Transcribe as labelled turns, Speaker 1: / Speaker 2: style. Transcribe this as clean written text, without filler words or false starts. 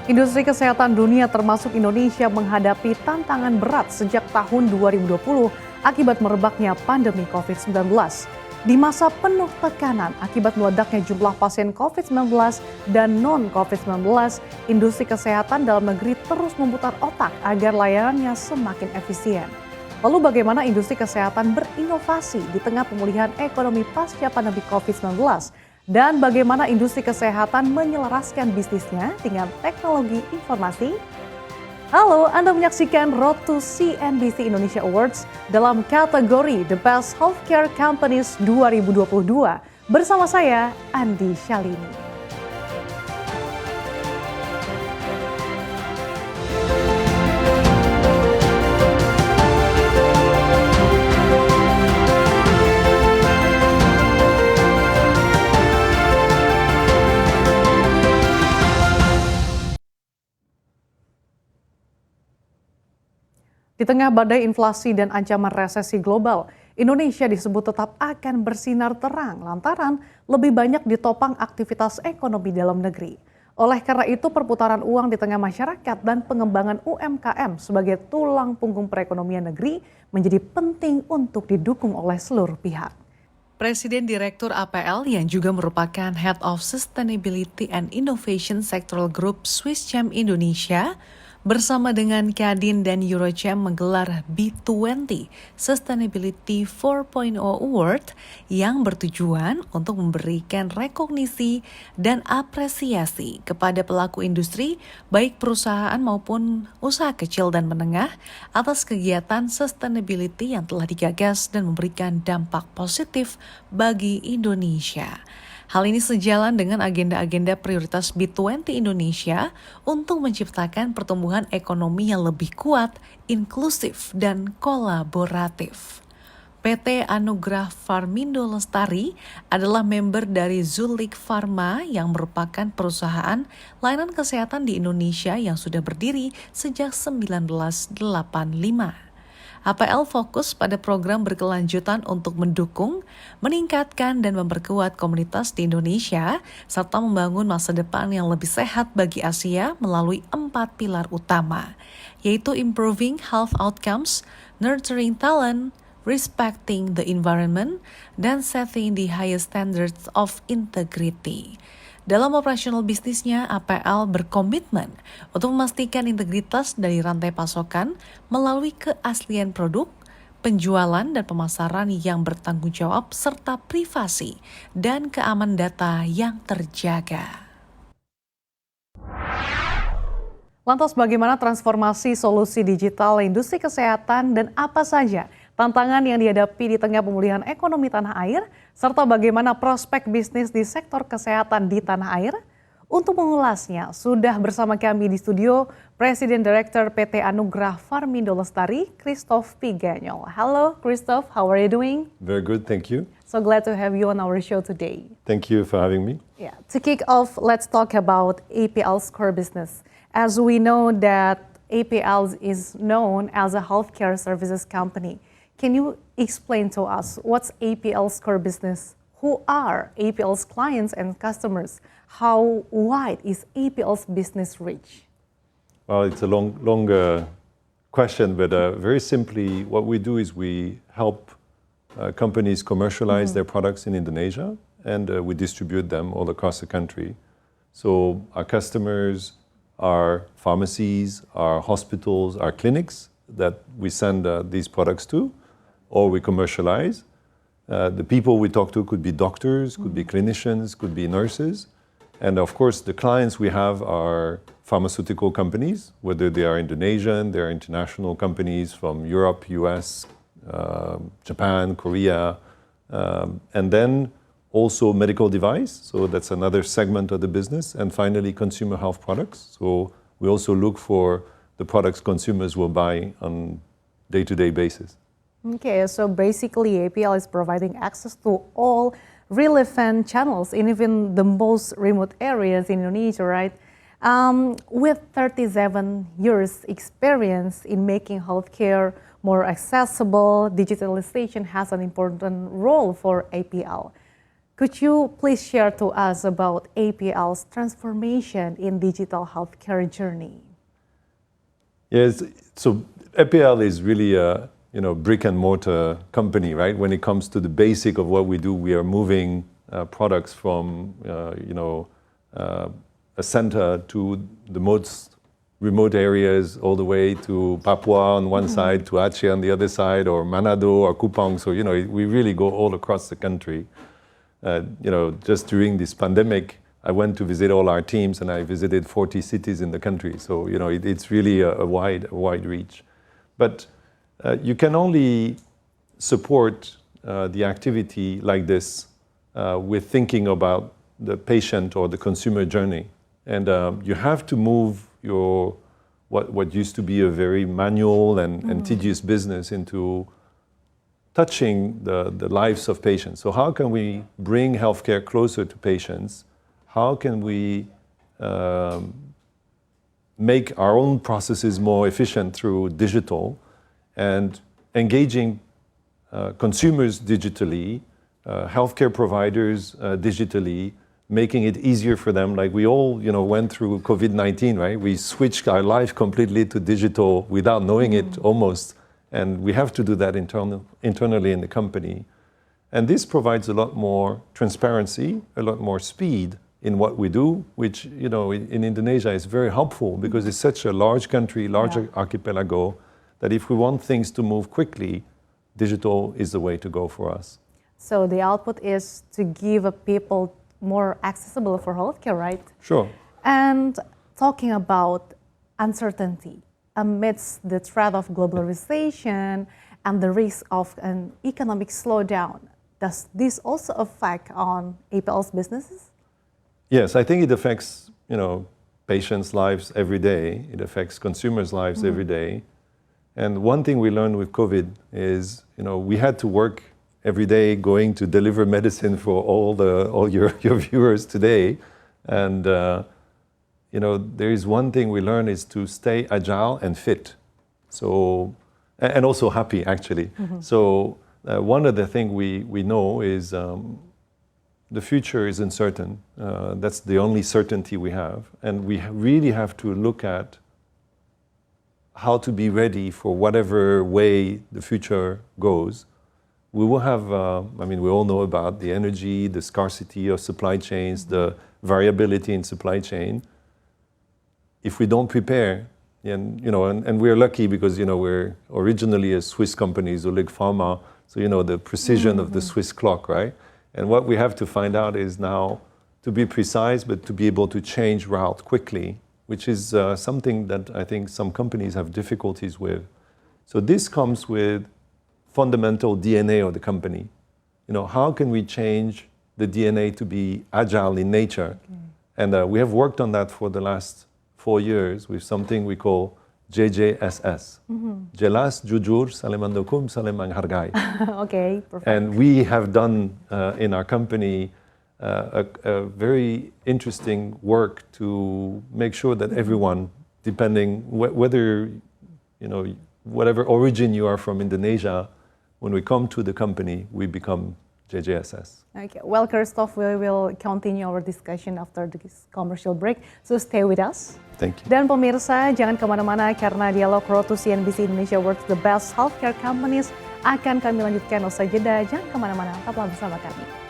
Speaker 1: Industri kesehatan dunia termasuk Indonesia menghadapi tantangan berat sejak tahun 2020 akibat merebaknya pandemi COVID-19. Di masa penuh tekanan akibat meledaknya jumlah pasien COVID-19 dan non-COVID-19, industri kesehatan dalam negeri terus memutar otak agar layanannya semakin efisien. Lalu bagaimana industri kesehatan berinovasi di tengah pemulihan ekonomi pasca pandemi COVID-19? Dan bagaimana industri kesehatan menyelaraskan bisnisnya dengan teknologi informasi? Halo, Anda menyaksikan Road to CNBC Indonesia Awards dalam kategori The Best Healthcare Companies 2022 bersama saya, Andi Shalini. Di tengah badai inflasi dan ancaman resesi global, Indonesia disebut tetap akan bersinar terang lantaran lebih banyak ditopang aktivitas ekonomi dalam negeri. Oleh karena itu, perputaran uang di tengah masyarakat dan pengembangan UMKM sebagai tulang punggung perekonomian negeri menjadi penting untuk didukung oleh seluruh pihak. Presiden Direktur APL yang juga merupakan Head of Sustainability and Innovation Sectoral Group Swisschem Indonesia bersama dengan Kadin dan Eurochem menggelar B20 Sustainability 4.0 Award yang bertujuan untuk memberikan rekognisi dan apresiasi kepada pelaku industri, baik perusahaan maupun usaha kecil dan menengah, atas kegiatan sustainability yang telah digagas dan memberikan dampak positif bagi Indonesia. Hal ini sejalan dengan agenda-agenda prioritas B20 Indonesia untuk menciptakan pertumbuhan ekonomi yang lebih kuat, inklusif, dan kolaboratif. PT Anugerah Pharmindo Lestari adalah member dari Zulik Pharma yang merupakan perusahaan layanan kesehatan di Indonesia yang sudah berdiri sejak 1985. APL fokus pada program berkelanjutan untuk mendukung, meningkatkan dan memperkuat komunitas di Indonesia, serta membangun masa depan yang lebih sehat bagi Asia melalui 4 pilar utama, yaitu improving health outcomes, nurturing talent, respecting the environment, dan setting the highest standards of integrity. Dalam operasional bisnisnya, APL berkomitmen untuk memastikan integritas dari rantai pasokan melalui keaslian produk, penjualan dan pemasaran yang bertanggung jawab, serta privasi dan keamanan data yang terjaga. Lantas bagaimana transformasi solusi digital industri kesehatan dan apa saja tantangan yang dihadapi di tengah pemulihan ekonomi tanah air, serta bagaimana prospek bisnis di sektor kesehatan di tanah air? Untuk mengulasnya, sudah bersama kami di studio Presiden Direktur PT Anugerah Pharmindo Lestari, Christophe Piganiol. Hello, Christophe, how are you doing?
Speaker 2: Very good, thank you.
Speaker 1: So glad to have you on our show today.
Speaker 2: Thank you for having me.
Speaker 1: Yeah, to kick off, let's talk about APL's core business. As we know that APL is known as a healthcare services company. Can you explain to us what's APL's core business? Who are APL's clients and customers? How wide is APL's business reach?
Speaker 2: Well, it's a long question, but very simply, what we do is we help companies commercialize their products in Indonesia, and we distribute them all across the country. So our customers are pharmacies, our hospitals, our clinics that we send these products to, or we commercialize. The people we talk to could be doctors, could be clinicians, could be nurses. And of course, the clients we have are pharmaceutical companies, whether they are Indonesian, they are international companies from Europe, US, Japan, Korea, and then also medical device. So that's another segment of the business. And finally, consumer health products. So we also look for the products consumers will buy on day-to-day basis.
Speaker 1: Okay, so basically APL is providing access to all relevant channels in even the most remote areas in Indonesia, right? With 37 years experience in making healthcare more accessible, digitalization has an important role for APL. Could you please share to us about APL's transformation in digital healthcare journey?
Speaker 2: Yes, so APL is really a brick and mortar company, right? When it comes to the basic of what we do, we are moving products from a center to the most remote areas, all the way to Papua on one side, to Aceh on the other side, or Manado or Kupang. So we really go all across the country. Just during this pandemic, I went to visit all our teams, and I visited 40 cities in the country. So it's really a wide reach. But you can only support the activity like this with thinking about the patient or the consumer journey. And you have to move what used to be a very manual and tedious business into touching the lives of patients. So how can we bring healthcare closer to patients? How can we make our own processes more efficient through digital and engaging consumers digitally, healthcare providers digitally, making it easier for them. Like we all, went through COVID-19, right? We switched our life completely to digital without knowing it almost. And we have to do that internally in the company. And this provides a lot more transparency, a lot more speed in what we do, which, in Indonesia is very helpful because it's such a large country, archipelago, that if we want things to move quickly, digital is the way to go for us.
Speaker 1: So the output is to give people more accessible for healthcare, right?
Speaker 2: Sure.
Speaker 1: And talking about uncertainty amidst the threat of globalization and the risk of an economic slowdown, does this also affect on APL's businesses?
Speaker 2: Yes, I think it affects, patients' lives every day. It affects consumers' lives every day. And one thing we learned with COVID is, we had to work every day going to deliver medicine for all your viewers today. And, there is one thing we learned is to stay agile and fit. So, and also happy, actually. So one of the things we know is the future is uncertain. That's the only certainty we have. And we really have to look at how to be ready for whatever way the future goes. We will have, we all know about the energy, the scarcity of supply chains, the variability in supply chain. If we don't prepare, and we're lucky because, we're originally a Swiss company, Zulig Pharma, so, the precision of the Swiss clock, right? And what we have to find out is now to be precise, but to be able to change route quickly, which is something that I think some companies have difficulties with. So this comes with fundamental DNA of the company. How can we change the DNA to be agile in nature? And we have worked on that for the last 4 years with something we call JJSS. Jelas, jujur, saling mendukung, saling menghargai.
Speaker 1: Okay, perfect.
Speaker 2: And we have done in our company a very interesting work to make sure that everyone, depending whether, whatever origin you are from Indonesia, when we come to the company, we become JJSS.
Speaker 1: Okay, well, Christophe, we will continue our discussion after this commercial break, so stay with us.
Speaker 2: Thank you.
Speaker 1: Dan pemirsa, jangan kemana-mana karena dialog Road to CNBC Indonesia Awards The Best Healthcare Companies akan kami lanjutkan usai jeda. Jangan kemana-mana, tetaplah bersama kami.